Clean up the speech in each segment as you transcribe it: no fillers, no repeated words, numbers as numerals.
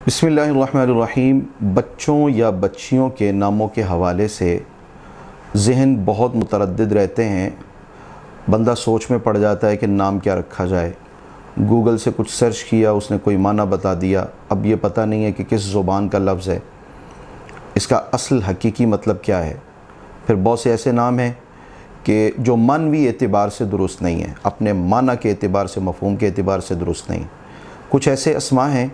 بسم اللہ الرحمن الرحیم۔ بچوں یا بچیوں کے ناموں کے حوالے سے ذہن بہت متردد رہتے ہیں۔ بندہ سوچ میں پڑ جاتا ہے کہ نام کیا رکھا جائے۔ گوگل سے کچھ سرچ کیا، اس نے کوئی معنی بتا دیا، اب یہ پتہ نہیں ہے کہ کس زبان کا لفظ ہے، اس کا اصل حقیقی مطلب کیا ہے۔ پھر بہت سے ایسے نام ہیں کہ جو معنوی اعتبار سے درست نہیں ہیں، اپنے معنی کے اعتبار سے، مفہوم کے اعتبار سے درست نہیں۔ کچھ ایسے اسماء ہیں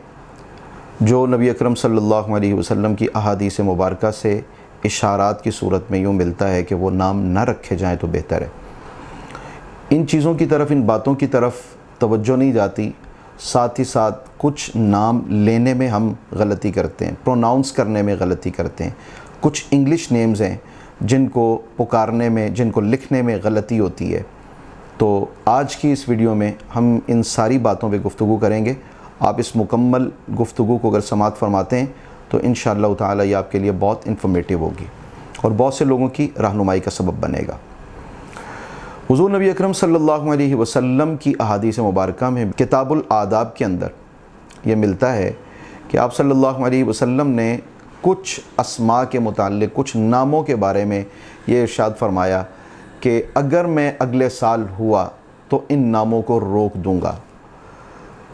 جو نبی اکرم صلی اللہ علیہ وسلم کی احادیث مبارکہ سے اشارات کی صورت میں یوں ملتا ہے کہ وہ نام نہ رکھے جائیں تو بہتر ہے۔ ان چیزوں کی طرف، ان باتوں کی طرف توجہ نہیں جاتی۔ ساتھ ہی ساتھ کچھ نام لینے میں ہم غلطی کرتے ہیں، پروناؤنس کرنے میں غلطی کرتے ہیں۔ کچھ انگلش نیمز ہیں جن کو پکارنے میں، جن کو لکھنے میں غلطی ہوتی ہے۔ تو آج کی اس ویڈیو میں ہم ان ساری باتوں پہ گفتگو کریں گے۔ آپ اس مکمل گفتگو کو اگر سماعت فرماتے ہیں تو انشاءاللہ تعالی یہ آپ کے لیے بہت انفارمیٹیو ہوگی اور بہت سے لوگوں کی رہنمائی کا سبب بنے گا۔ حضور نبی اکرم صلی اللہ علیہ وسلم کی احادیث مبارکہ میں کتاب الآداب کے اندر یہ ملتا ہے کہ آپ صلی اللہ علیہ وسلم نے کچھ اسماء کے متعلق، کچھ ناموں کے بارے میں یہ ارشاد فرمایا کہ اگر میں اگلے سال ہوا تو ان ناموں کو روک دوں گا،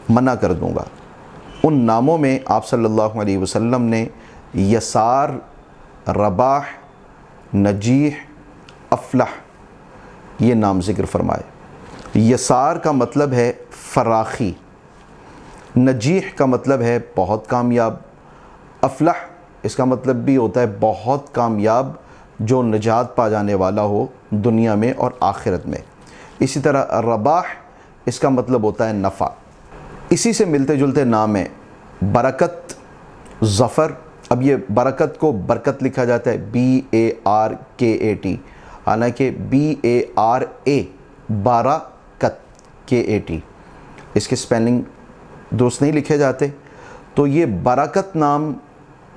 منع کر دوں گا۔ ان ناموں میں آپ صلی اللہ علیہ وسلم نے یسار، رباح، نجیح، افلح یہ نام ذکر فرمائے۔ یسار کا مطلب ہے فراخی، نجیح کا مطلب ہے بہت کامیاب، افلح اس کا مطلب بھی ہوتا ہے بہت کامیاب، جو نجات پا جانے والا ہو دنیا میں اور آخرت میں۔ اسی طرح رباح اس کا مطلب ہوتا ہے نفع۔ اسی سے ملتے جلتے نام ہیں برکت، ظفر۔ اب یہ برکت کو برکت لکھا جاتا ہے BARKAT، حالانکہ BARA، بارکت، KAT، اس کے سپیلنگ درست نہیں لکھے جاتے۔ تو یہ برکت نام،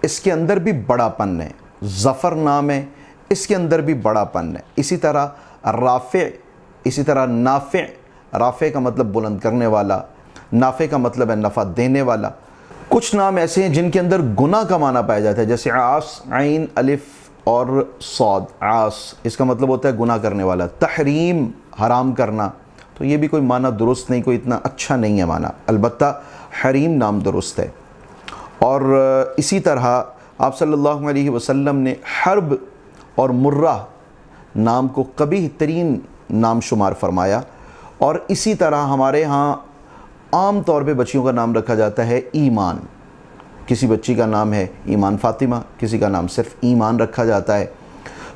اس کے اندر بھی بڑا پن ہے۔ ظفر نام ہے، اس کے اندر بھی بڑا پن ہے۔ اسی طرح رافع، اسی طرح نافع، رافع کا مطلب بلند کرنے والا، نافع کا مطلب ہے نفع دینے والا۔ کچھ نام ایسے ہیں جن کے اندر گناہ کا معنی پایا جاتا ہے، جیسے عاص، عین، الف اور صاد۔ عاص اس کا مطلب ہوتا ہے گناہ کرنے والا۔ تحریم حرام کرنا، تو یہ بھی کوئی معنی درست نہیں، کوئی اتنا اچھا نہیں ہے معنی، البتہ حریم نام درست ہے۔ اور اسی طرح آپ صلی اللہ علیہ وسلم نے حرب اور مرہ نام کو قبیح ترین نام شمار فرمایا۔ اور اسی طرح ہمارے ہاں عام طور پہ بچیوں کا نام رکھا جاتا ہے ایمان۔ کسی بچی کا نام ہے ایمان فاطمہ، کسی کا نام صرف ایمان رکھا جاتا ہے۔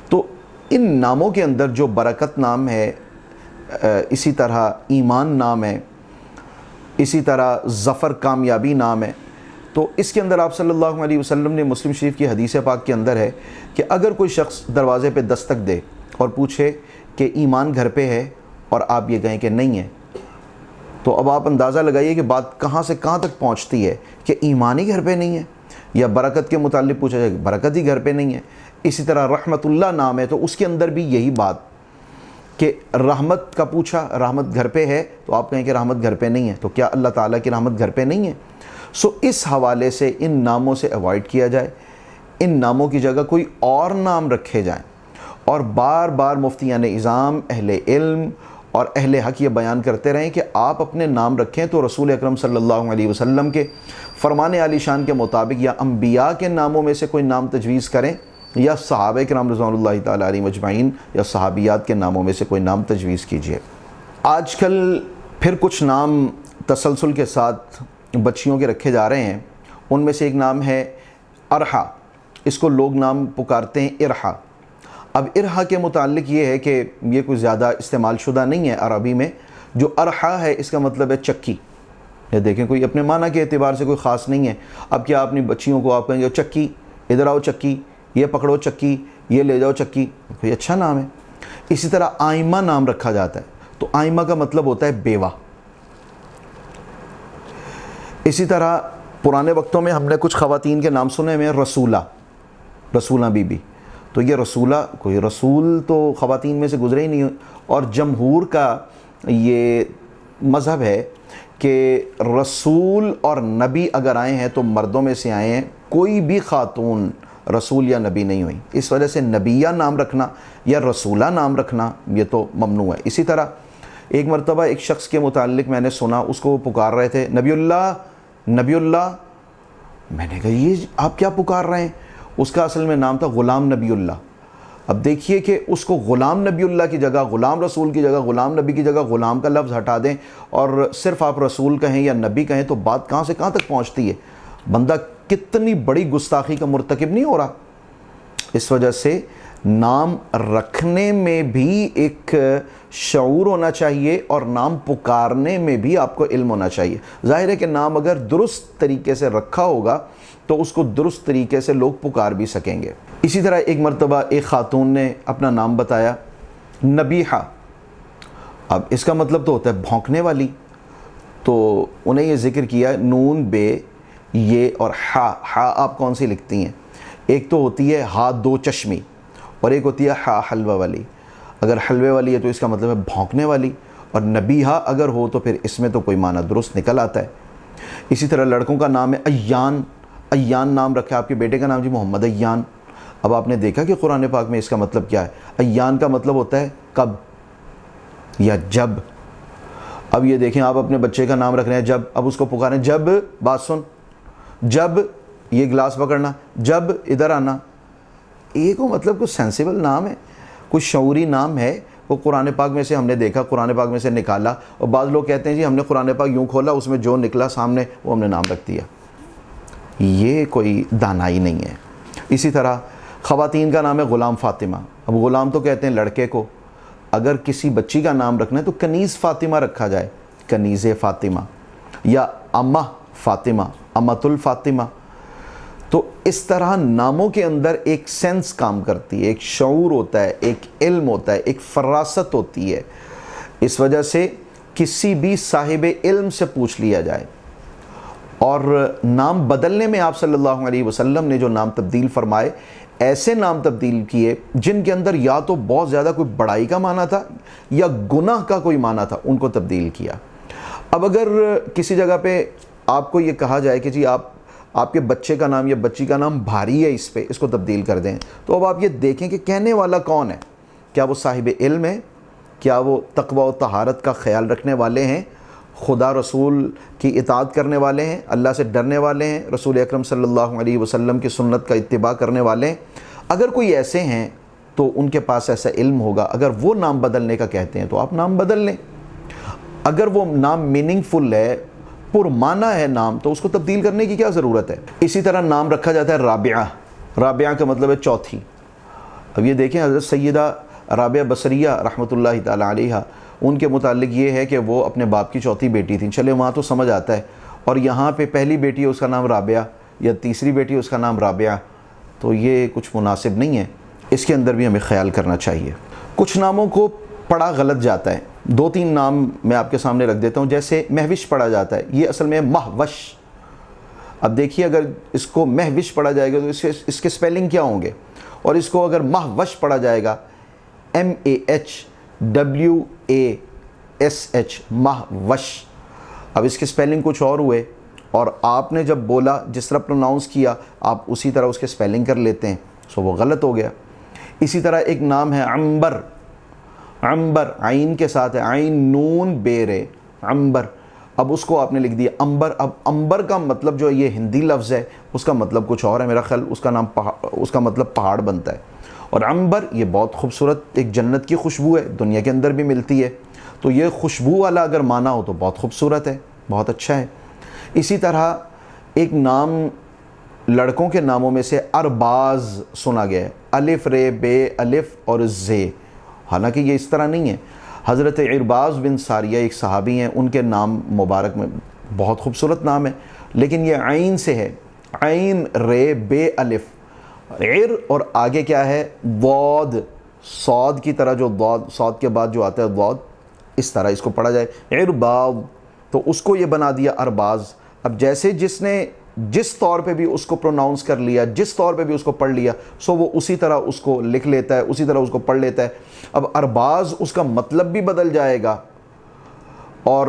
تو ان ناموں کے اندر جو برکت نام ہے، اسی طرح ایمان نام ہے، اسی طرح ظفر کامیابی نام ہے۔ تو اس کے اندر آپ صلی اللہ علیہ وسلم نے، مسلم شریف کی حدیث پاک کے اندر ہے کہ اگر کوئی شخص دروازے پہ دستک دے اور پوچھے کہ ایمان گھر پہ ہے اور آپ یہ کہیں کہ نہیں ہے، تو اب آپ اندازہ لگائیے کہ بات کہاں سے کہاں تک پہنچتی ہے کہ ایمان ہی گھر پہ نہیں ہے۔ یا برکت کے متعلق پوچھا جائے کہ برکت ہی گھر پہ نہیں ہے۔ اسی طرح رحمت اللہ نام ہے، تو اس کے اندر بھی یہی بات کہ رحمت کا پوچھا، رحمت گھر پہ ہے، تو آپ کہیں کہ رحمت گھر پہ نہیں ہے، تو کیا اللہ تعالیٰ کی رحمت گھر پہ نہیں ہے؟ سو اس حوالے سے ان ناموں سے ایوائڈ کیا جائے، ان ناموں کی جگہ کوئی اور نام رکھے جائیں۔ اور بار بار مفتیان اعظام، اہل علم اور اہل حق یہ بیان کرتے رہیں کہ آپ اپنے نام رکھیں تو رسول اکرم صلی اللہ علیہ وسلم کے فرمان عالی شان کے مطابق یا انبیاء کے ناموں میں سے کوئی نام تجویز کریں، یا صحابہ کرام رضوان اللہ تعالیٰ علیہ مجمعین یا صحابیات کے ناموں میں سے کوئی نام تجویز کیجیے۔ آج کل پھر کچھ نام تسلسل کے ساتھ بچیوں کے رکھے جا رہے ہیں۔ ان میں سے ایک نام ہے ارحا، اس کو لوگ نام پکارتے ہیں ارحا۔ اب ارحا کے متعلق یہ ہے کہ یہ کوئی زیادہ استعمال شدہ نہیں ہے عربی میں۔ جو ارحا ہے اس کا مطلب ہے چکی۔ یہ دیکھیں کوئی اپنے معنی کے اعتبار سے کوئی خاص نہیں ہے۔ اب کیا اپنی بچیوں کو آپ کہیں گے چکی، ادھر آؤ چکی، یہ پکڑو چکی، یہ لے جاؤ چکی، کوئی اچھا نام ہے۔ اسی طرح آئمہ نام رکھا جاتا ہے، تو آئمہ کا مطلب ہوتا ہے بیوہ۔ اسی طرح پرانے وقتوں میں ہم نے کچھ خواتین کے نام سنے ہیں، رسولہ، رسولہ بی بی۔ تو یہ رسولہ، کوئی رسول تو خواتین میں سے گزرے ہی نہیں۔ اور جمہور کا یہ مذہب ہے کہ رسول اور نبی اگر آئے ہیں تو مردوں میں سے آئے ہیں، کوئی بھی خاتون رسول یا نبی نہیں ہوئی، اس وجہ سے نبیہ نام رکھنا یا رسولہ نام رکھنا یہ تو ممنوع ہے۔ اسی طرح ایک مرتبہ ایک شخص کے متعلق میں نے سنا، اس کو وہ پکار رہے تھے نبی اللہ نبی اللہ، میں نے کہا یہ آپ کیا پکار رہے ہیں؟ اس کا اصل میں نام تھا غلام نبی اللہ۔ اب دیکھیے کہ اس کو غلام نبی اللہ کی جگہ، غلام رسول کی جگہ، غلام نبی کی جگہ غلام کا لفظ ہٹا دیں اور صرف آپ رسول کہیں یا نبی کہیں تو بات کہاں سے کہاں تک پہنچتی ہے؟ بندہ کتنی بڑی گستاخی کا مرتکب نہیں ہو رہا؟ اس وجہ سے نام رکھنے میں بھی ایک شعور ہونا چاہیے اور نام پکارنے میں بھی آپ کو علم ہونا چاہیے۔ ظاہر ہے کہ نام اگر درست طریقے سے رکھا ہوگا تو اس کو درست طریقے سے لوگ پکار بھی سکیں گے۔ اسی طرح ایک مرتبہ ایک خاتون نے اپنا نام بتایا نبیحہ، اب اس کا مطلب تو ہوتا ہے بھونکنے والی، تو انہیں یہ ذکر کیا نون بے یہ اور ہا آپ کون سی لکھتی ہیں؟ ایک تو ہوتی ہے ہا دو چشمی اور ایک ہوتی ہے ہا حلوہ والی۔ اگر حلوے والی ہے تو اس کا مطلب ہے بھونکنے والی، اور نبیحہ اگر ہو تو پھر اس میں تو کوئی معنی درست نکل آتا ہے۔ اسی طرح لڑکوں کا نام ہے ایان، ایان نام رکھا ہے آپ کے بیٹے کا نام جی محمد ایان۔ اب آپ نے دیکھا کہ قرآن پاک میں اس کا مطلب کیا ہے؟ ایان کا مطلب ہوتا ہے کب یا جب۔ اب یہ دیکھیں آپ اپنے بچے کا نام رکھ رہے ہیں جب، اب اس کو پکاریں جب بات سن، جب یہ گلاس پکڑنا، جب ادھر آنا، یہ کو مطلب کوئی سینسیبل نام ہے، کوئی شعوری نام ہے؟ وہ قرآن پاک میں سے ہم نے دیکھا، قرآن پاک میں سے نکالا، اور بعض لوگ کہتے ہیں جی ہم نے قرآن پاک یوں کھولا اس میں جو نکلا سامنے وہ ہم نے نام رکھ دیا۔ یہ کوئی دانائی نہیں ہے۔ اسی طرح خواتین کا نام ہے غلام فاطمہ، اب غلام تو کہتے ہیں لڑکے کو، اگر کسی بچی کا نام رکھنا ہے تو کنیز فاطمہ رکھا جائے، کنیز فاطمہ، یا امہ فاطمہ، امۃ الفاطمہ۔ تو اس طرح ناموں کے اندر ایک سینس کام کرتی ہے، ایک شعور ہوتا ہے، ایک علم ہوتا ہے، ایک فراست ہوتی ہے۔ اس وجہ سے کسی بھی صاحب علم سے پوچھ لیا جائے۔ اور نام بدلنے میں آپ صلی اللہ علیہ وسلم نے جو نام تبدیل فرمائے، ایسے نام تبدیل کیے جن کے اندر یا تو بہت زیادہ کوئی بڑائی کا معنی تھا یا گناہ کا کوئی معنی تھا، ان کو تبدیل کیا۔ اب اگر کسی جگہ پہ آپ کو یہ کہا جائے کہ جی آپ کے بچے کا نام یا بچی کا نام بھاری ہے، اس پہ اس کو تبدیل کر دیں، تو اب آپ یہ دیکھیں کہ کہنے والا کون ہے؟ کیا وہ صاحب علم ہے؟ کیا وہ تقوی و طہارت کا خیال رکھنے والے ہیں؟ خدا رسول کی اطاعت کرنے والے ہیں؟ اللہ سے ڈرنے والے ہیں؟ رسول اکرم صلی اللہ علیہ وسلم کی سنت کا اتباع کرنے والے ہیں؟ اگر کوئی ایسے ہیں تو ان کے پاس ایسا علم ہوگا، اگر وہ نام بدلنے کا کہتے ہیں تو آپ نام بدل لیں۔ اگر وہ نام میننگ فل ہے، پرمعنی ہے نام، تو اس کو تبدیل کرنے کی کیا ضرورت ہے؟ اسی طرح نام رکھا جاتا ہے رابعہ، رابعہ کا مطلب ہے چوتھی۔ اب یہ دیکھیں حضرت سیدہ رابعہ بصریہ رحمۃ اللہ تعالی علیہا، ان کے متعلق یہ ہے کہ وہ اپنے باپ کی چوتھی بیٹی تھیں، چلے وہاں تو سمجھ آتا ہے، اور یہاں پہ پہلی بیٹی ہے اس کا نام رابعہ یا تیسری بیٹی ہے اس کا نام رابعہ، تو یہ کچھ مناسب نہیں ہے، اس کے اندر بھی ہمیں خیال کرنا چاہیے۔ کچھ ناموں کو پڑھا غلط جاتا ہے، دو تین نام میں آپ کے سامنے رکھ دیتا ہوں۔ جیسے مہوش پڑھا جاتا ہے، یہ اصل میں مہوش۔ اب دیکھیے اگر اس کو مہوش پڑھا جائے گا تو اس کے سپیلنگ کیا ہوں گے؟ اور اس کو اگر مہوش پڑھا جائے گا MAHWASH، مہوش، اب اس کے سپیلنگ کچھ اور ہوئے، اور آپ نے جب بولا جس طرح پروناؤنس کیا آپ اسی طرح اس کے سپیلنگ کر لیتے ہیں، سو وہ غلط ہو گیا۔ اسی طرح ایک نام ہے عنبر، عنبر عین کے ساتھ ہے، عین نون بے، عنبر، اب اس کو آپ نے لکھ دیا عنبر۔ اب عنبر کا مطلب جو یہ ہندی لفظ ہے اس کا مطلب کچھ اور ہے، میرا خیال اس کا مطلب پہاڑ بنتا ہے، اور عنبر یہ بہت خوبصورت ایک جنت کی خوشبو ہے، دنیا کے اندر بھی ملتی ہے، تو یہ خوشبو والا اگر معنی ہو تو بہت خوبصورت ہے، بہت اچھا ہے۔ اسی طرح ایک نام لڑکوں کے ناموں میں سے ارباز سنا گیا ہے، الف رے بے الف اور زے، حالانکہ یہ اس طرح نہیں ہے۔ حضرت عرباز بن ساریہ ایک صحابی ہیں، ان کے نام مبارک میں بہت خوبصورت نام ہے، لیکن یہ عین سے ہے، عین رے بے الف، عر اور آگے کیا ہے ضاد، صاد کی طرح جو ضاد، صاد کے بعد جو آتا ہے ضاد، اس طرح اس کو پڑھا جائے عرباز، تو اس کو یہ بنا دیا ارباز۔ اب جیسے جس نے جس طور پہ بھی اس کو پروناؤنس کر لیا، جس طور پہ بھی اس کو پڑھ لیا، سو وہ اسی طرح اس کو لکھ لیتا ہے، اسی طرح اس کو پڑھ لیتا ہے۔ اب ارباز اس کا مطلب بھی بدل جائے گا اور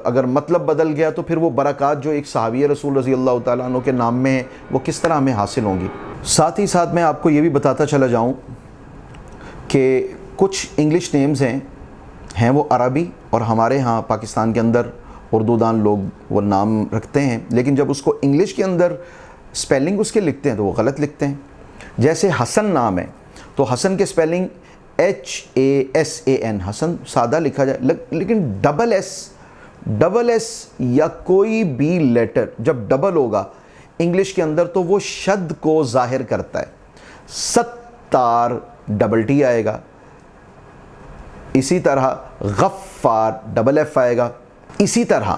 اگر مطلب بدل گیا تو پھر وہ برکات جو ایک صحابی رسول رضی اللہ تعالیٰ عنہ کے نام میں ہیں وہ کس طرح ہمیں حاصل ہوں گی۔ ساتھ ہی ساتھ میں آپ کو یہ بھی بتاتا چلا جاؤں کہ کچھ انگلش نیمز ہیں وہ عربی، اور ہمارے ہاں پاکستان کے اندر اردو دان لوگ وہ نام رکھتے ہیں، لیکن جب اس کو انگلش کے اندر سپیلنگ اس کے لکھتے ہیں تو وہ غلط لکھتے ہیں۔ جیسے حسن نام ہے تو حسن کے سپیلنگ HASAN، حسن سادہ لکھا جائے، لیکن ڈبل ایس یا کوئی بھی لیٹر جب ڈبل ہوگا انگلش کے اندر تو وہ شد کو ظاہر کرتا ہے۔ ستار ڈبل ٹی آئے گا، اسی طرح غفار ڈبل ایف آئے گا، اسی طرح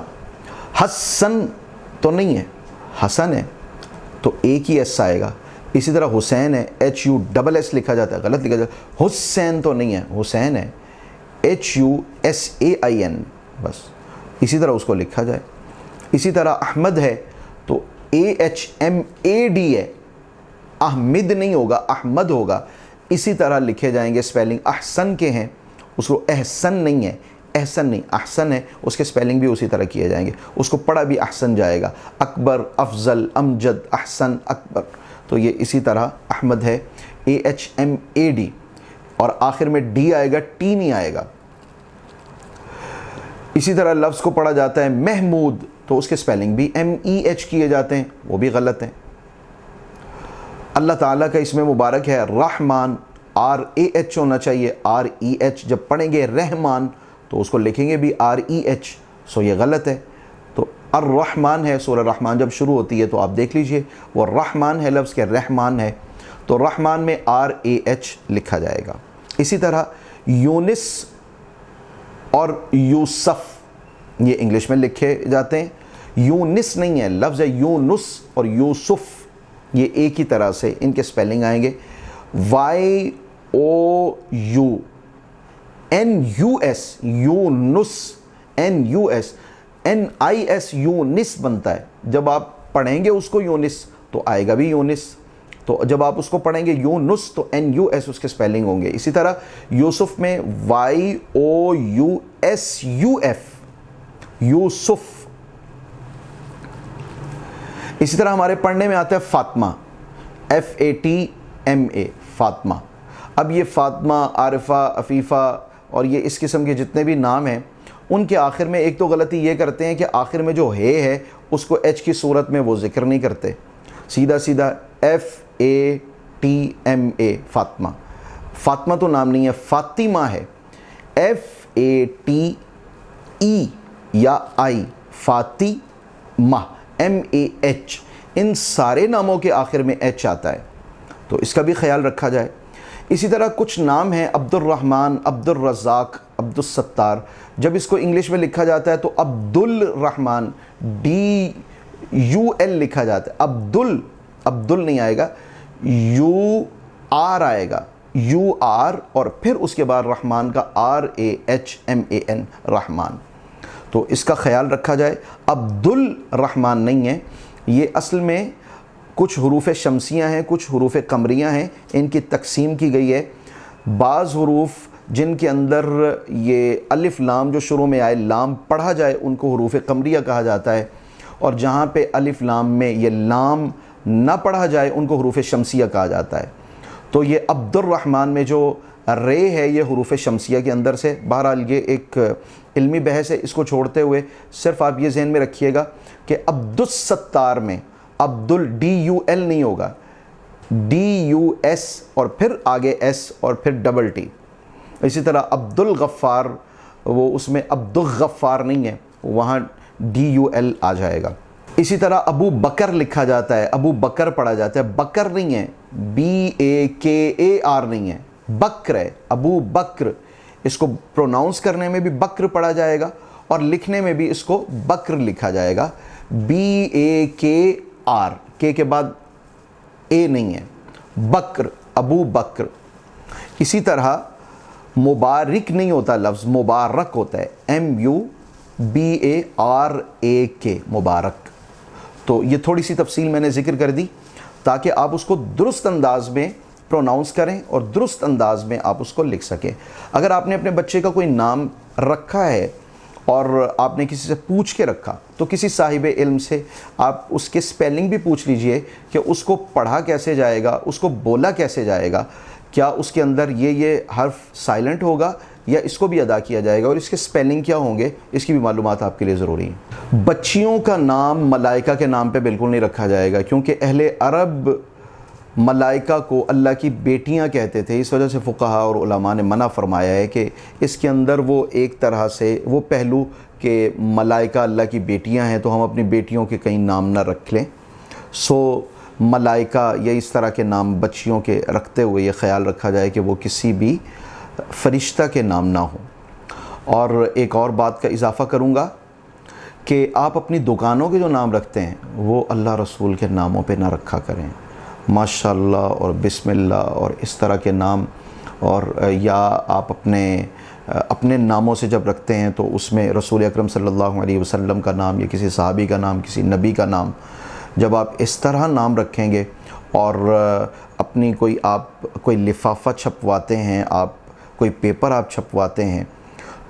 حسن تو نہیں ہے، حسن ہے تو ایک ہی ایس آئے گا، اسی طرح حسین ہے HUSS لکھا جاتا ہے، غلط لکھا جاتا ہے۔ حسین تو نہیں ہے، حسین ہے HUSAIN، بس اسی طرح اس کو لکھا جائے۔ اسی طرح احمد ہے تو AHMAD ہے، احمد نہیں ہوگا، احمد ہوگا، اسی طرح لکھے جائیں گے۔ سپیلنگ احسن کے ہیں اس کو احسن نہیں ہے، احسن نہیں احسن ہے، اس کے سپیلنگ بھی اسی طرح کیے جائیں گے، اس کو پڑھا بھی احسن جائے گا۔ اکبر، افضل، امجد، احسن، اکبر، تو یہ اسی طرح احمد ہے AHMAD، اور آخر میں ڈی آئے گا، ٹی نہیں آئے گا۔ اسی طرح لفظ کو پڑھا جاتا ہے محمود تو اس کے سپیلنگ بھی MEH کیے جاتے ہیں، وہ بھی غلط ہیں۔ اللہ تعالیٰ کا اسم مبارک ہے رحمان، RAH ہونا چاہیے، REH، جب پڑھیں گے رحمان تو اس کو لکھیں گے بھی REH، سو یہ غلط ہے۔ تو الرحمن ہے، سورہ رحمان جب شروع ہوتی ہے تو آپ دیکھ لیجئے وہ رحمان ہے لفظ کے رحمان ہے، تو رحمان میں RAH لکھا جائے گا۔ اسی طرح یونس اور یوسف یہ انگلش میں لکھے جاتے ہیں، یونس نہیں ہے، لفظ ہے یونس اور یوسف، یہ ایک ہی طرح سے ان کے سپیلنگ آئیں گے YOUNUS، یونس، NUS، NIS، یونس بنتا ہے، جب آپ پڑھیں گے اس کو یونس تو آئے گا بھی یونس، تو جب آپ اس کو پڑھیں گے یونس تو NUS اس کے سپیلنگ ہوں گے۔ اسی طرح یوسف میں YOUSUF، یوسف۔ اسی طرح ہمارے پڑھنے میں آتا ہے فاطمہ، FATMA، فاطمہ۔ اب یہ فاطمہ، عارفہ، عفیفہ اور یہ اس قسم کے جتنے بھی نام ہیں ان کے آخر میں ایک تو غلطی یہ کرتے ہیں کہ آخر میں جو ہے اس کو H کی صورت میں وہ ذکر نہیں کرتے، سیدھا سیدھا FATMA، فاطمہ۔ فاطمہ تو نام نہیں ہے، فاطمہ ہے، FATE یا I، فاطمہ، MAH، ان سارے ناموں کے آخر میں H آتا ہے، تو اس کا بھی خیال رکھا جائے۔ اسی طرح کچھ نام ہیں عبد الرحمن، عبد الرزاق، عبد الستار، جب اس کو انگلش میں لکھا جاتا ہے تو عبد الرحمن DUL لکھا جاتا ہے، عبد نہیں آئے گا، UR آئے گا، UR، اور پھر اس کے بعد رحمان کا RAHMAN، رحمان، تو اس کا خیال رکھا جائے۔ عبد الرحمن نہیں ہے، یہ اصل میں کچھ حروف شمسیہ ہیں، کچھ حروف قمریہ ہیں، ان کی تقسیم کی گئی ہے۔ بعض حروف جن کے اندر یہ الف لام جو شروع میں آئے لام پڑھا جائے ان کو حروف قمریہ کہا جاتا ہے، اور جہاں پہ الف لام میں یہ لام نہ پڑھا جائے ان کو حروف شمسیہ کہا جاتا ہے۔ تو یہ عبد الرحمن میں جو رے ہے یہ حروف شمسیہ کے اندر سے، بہرحال یہ ایک علمی بحث ہے، اس کو چھوڑتے ہوئے صرف آپ یہ ذہن میں رکھیے گا کہ عبد الستار میں عبدال DUL نہیں ہوگا، DUS اور پھر آگے S اور پھر ڈبل ٹی۔ اسی طرح عبد الغفار، وہ اس میں عبد الغفار نہیں ہے، وہاں DUL آ جائے گا۔ اسی طرح ابو بکر لکھا جاتا ہے، ابو بکر پڑھا جاتا ہے، بکر نہیں ہے، BAKAR نہیں ہے، بکر ہے، ابو بکر، اس کو پروناؤنس کرنے میں بھی بکر پڑھا جائے گا اور لکھنے میں بھی اس کو بکر لکھا جائے گا، BAKR، کے بعد اے نہیں ہے، بکر، ابو بکر۔ اسی طرح مبارک نہیں ہوتا، لفظ مبارک ہوتا ہے، MUBARAK، مبارک۔ تو یہ تھوڑی سی تفصیل میں نے ذکر کر دی تاکہ آپ اس کو درست انداز میں پروناؤنس کریں اور درست انداز میں آپ اس کو لکھ سکیں۔ اگر آپ نے اپنے بچے کا کوئی نام رکھا ہے اور آپ نے کسی سے پوچھ کے رکھا تو کسی صاحب علم سے آپ اس کے سپیلنگ بھی پوچھ لیجئے کہ اس کو پڑھا کیسے جائے گا، اس کو بولا کیسے جائے گا، کیا اس کے اندر یہ حرف سائلنٹ ہوگا یا اس کو بھی ادا کیا جائے گا، اور اس کے سپیلنگ کیا ہوں گے، اس کی بھی معلومات آپ کے لیے ضروری ہیں۔ بچیوں کا نام ملائکہ کے نام پہ بالکل نہیں رکھا جائے گا، کیونکہ اہل عرب ملائکہ کو اللہ کی بیٹیاں کہتے تھے، اس وجہ سے فقہاء اور علماء نے منع فرمایا ہے کہ اس کے اندر وہ ایک طرح سے وہ پہلو کہ ملائکہ اللہ کی بیٹیاں ہیں تو ہم اپنی بیٹیوں کے کہیں نام نہ رکھ لیں، سو ملائکہ یا اس طرح کے نام بچیوں کے رکھتے ہوئے یہ خیال رکھا جائے کہ وہ کسی بھی فرشتہ کے نام نہ ہوں۔ اور ایک اور بات کا اضافہ کروں گا کہ آپ اپنی دکانوں کے جو نام رکھتے ہیں وہ اللہ رسول کے ناموں پہ نہ رکھا کریں، ماشاء اللہ اور بسم اللہ اور اس طرح کے نام، اور یا آپ اپنے ناموں سے جب رکھتے ہیں تو اس میں رسول اکرم صلی اللہ علیہ وسلم کا نام یا کسی صحابی کا نام، کسی نبی کا نام، جب آپ اس طرح نام رکھیں گے اور اپنی کوئی لفافہ چھپواتے ہیں، آپ کوئی پیپر آپ چھپواتے ہیں،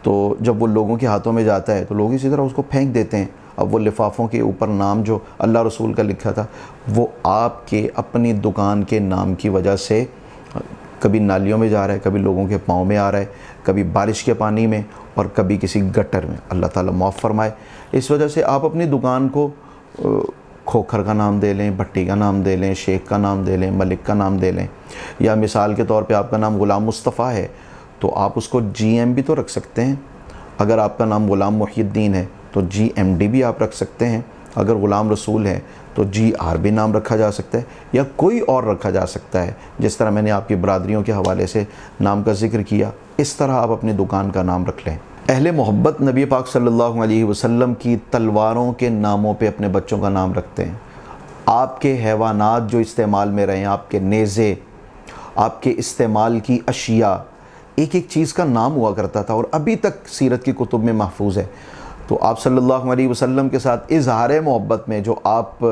تو جب وہ لوگوں کے ہاتھوں میں جاتا ہے تو لوگ اسی طرح اس کو پھینک دیتے ہیں۔ اب وہ لفافوں کے اوپر نام جو اللہ رسول کا لکھا تھا وہ آپ کے اپنی دکان کے نام کی وجہ سے کبھی نالیوں میں جا رہا ہے، کبھی لوگوں کے پاؤں میں آ رہا ہے، کبھی بارش کے پانی میں اور کبھی کسی گٹر میں، اللہ تعالیٰ معاف فرمائے۔ اس وجہ سے آپ اپنی دکان کو کھوکھر کا نام دے لیں، بھٹی کا نام دے لیں، شیخ کا نام دے لیں، ملک کا نام دے لیں، یا مثال کے طور پہ آپ کا نام غلام مصطفیٰ ہے تو آپ اس کو جی ایم بھی تو رکھ سکتے ہیں۔ اگر آپ کا نام غلام محی الدین ہے تو جی ایم ڈی بھی آپ رکھ سکتے ہیں۔ اگر غلام رسول ہے تو جی آر بھی نام رکھا جا سکتا ہے یا کوئی اور رکھا جا سکتا ہے، جس طرح میں نے آپ کی برادریوں کے حوالے سے نام کا ذکر کیا، اس طرح آپ اپنی دکان کا نام رکھ لیں۔ اہل محبت نبی پاک صلی اللہ علیہ وسلم کی تلواروں کے ناموں پہ اپنے بچوں کا نام رکھتے ہیں۔ آپ کے حیوانات جو استعمال میں رہے ہیں، آپ کے نیزے، آپ کے استعمال کی اشیاء، ایک ایک چیز کا نام ہوا کرتا تھا اور ابھی تک سیرت کی کتب میں محفوظ ہے۔ تو آپ صلی اللہ علیہ وسلم کے ساتھ اظہار محبت میں جو آپ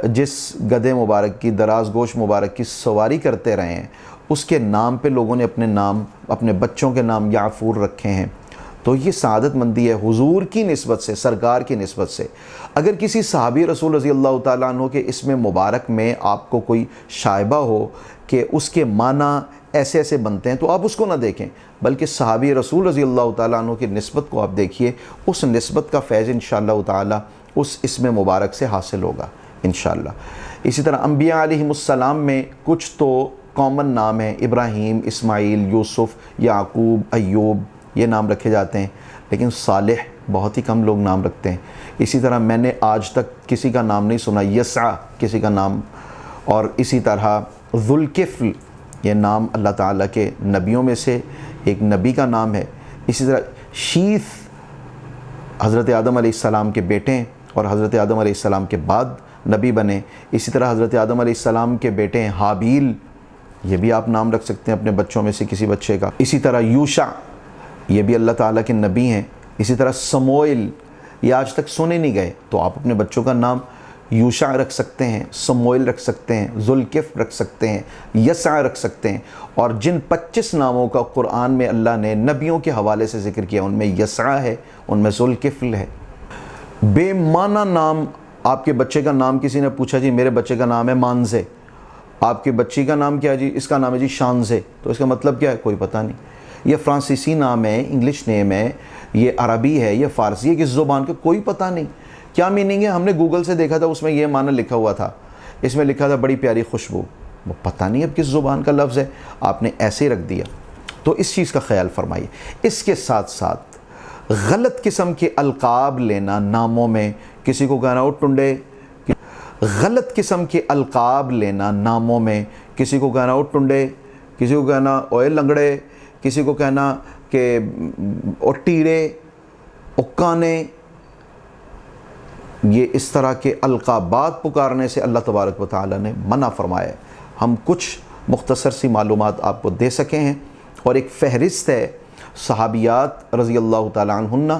جس گدھے مبارک کی، دراز گوش مبارک کی سواری کرتے رہے ہیں، اس کے نام پہ لوگوں نے اپنے نام، اپنے بچوں کے نام یعفور رکھے ہیں۔ تو یہ سعادت مندی ہے حضور کی نسبت سے، سرکار کی نسبت سے۔ اگر کسی صحابی رسول رضی اللہ تعالیٰ عنہ کے اسم مبارک میں آپ کو کوئی شائبہ ہو کہ اس کے معنی ایسے ایسے بنتے ہیں تو آپ اس کو نہ دیکھیں، بلکہ صحابی رسول رضی اللہ تعالیٰ عنہ کی نسبت کو آپ دیکھیے، اس نسبت کا فیض انشاءاللہ تعالیٰ اس اسم مبارک سے حاصل ہوگا انشاءاللہ۔ اسی طرح انبیاء علیہم السلام میں کچھ تو کامن نام ہیں، ابراہیم، اسماعیل، یوسف، یعقوب، ایوب، یہ نام رکھے جاتے ہیں، لیکن صالح بہت ہی کم لوگ نام رکھتے ہیں۔ اسی طرح میں نے آج تک کسی کا نام نہیں سنا یسع کسی کا نام، اور اسی طرح ذوالکفل، یہ نام اللہ تعالیٰ کے نبیوں میں سے ایک نبی کا نام ہے۔ اسی طرح شیث حضرت آدم علیہ السلام کے بیٹے ہیں اور حضرت آدم علیہ السلام کے بعد نبی بنے۔ اسی طرح حضرت آدم علیہ السلام کے بیٹے ہیں حابیل، یہ بھی آپ نام رکھ سکتے ہیں اپنے بچوں میں سے کسی بچے کا۔ اسی طرح یوشع، یہ بھی اللہ تعالیٰ کے نبی ہیں۔ اسی طرح سموئیل، یہ آج تک سنے نہیں گئے، تو آپ اپنے بچوں کا نام یوشع رکھ سکتے ہیں، سموئیل رکھ سکتے ہیں، ذوالکفل رکھ سکتے ہیں، یسع رکھ سکتے ہیں۔ اور جن 25 ناموں کا قرآن میں اللہ نے نبیوں کے حوالے سے ذکر کیا، ان میں یسع ہے، ان میں ذوالکفل ہے۔ بے معنی نام، آپ کے بچے کا نام کسی نے پوچھا جی میرے بچے کا نام ہے مانزے، آپ کی بچی کا نام کیا ہے جی، اس کا نام ہے جی شانزے، تو اس کا مطلب کیا ہے، کوئی پتہ نہیں۔ یہ فرانسیسی نام ہے، انگلش نیم ہے، یہ عربی ہے، یہ فارسی ہے، کس زبان کا کوئی پتہ نہیں، کیا میننگ ہے۔ ہم نے گوگل سے دیکھا تھا، اس میں یہ معنی لکھا ہوا تھا، اس میں لکھا تھا بڑی پیاری خوشبو، وہ پتہ نہیں اب کس زبان کا لفظ ہے، آپ نے ایسے ہی رکھ دیا۔ تو اس چیز کا خیال فرمائیے۔ اس کے ساتھ ساتھ غلط قسم کے القاب لینا ناموں میں، کسی کو کہنا وہ ٹنڈے، غلط قسم کے القاب لینا ناموں میں، کسی کو کہنا وہ ٹنڈے، کسی کو کہنا اوے لنگڑے، کسی کو کہنا کہ او ٹیڑے، او کانے، یہ اس طرح کے القابات پکارنے سے اللہ تبارک و تعالیٰ نے منع فرمایا ہے۔ ہم کچھ مختصر سی معلومات آپ کو دے سکے ہیں، اور ایک فہرست ہے صحابیات رضی اللہ تعالیٰ عنہن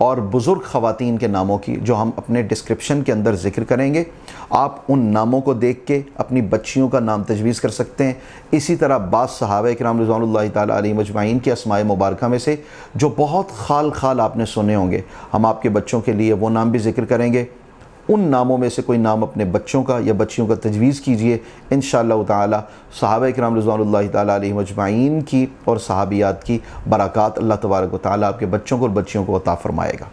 اور بزرگ خواتین کے ناموں کی جو ہم اپنے ڈسکرپشن کے اندر ذکر کریں گے، آپ ان ناموں کو دیکھ کے اپنی بچیوں کا نام تجویز کر سکتے ہیں۔ اسی طرح بعض صحابہ کرام رضوان اللہ تعالیٰ علیہم اجمعین کی اسماء مبارکہ میں سے جو بہت خال آپ نے سنے ہوں گے، ہم آپ کے بچوں کے لیے وہ نام بھی ذکر کریں گے۔ ان ناموں میں سے کوئی نام اپنے بچوں کا یا بچیوں کا تجویز کیجئے، انشاءاللہ تعالی صحابہ کرام رضوان اللہ تعالیٰ علیہم اجمعین کی اور صحابیات کی برکات اللہ تبارک و تعالی آپ کے بچوں کو اور بچیوں کو عطا فرمائے گا۔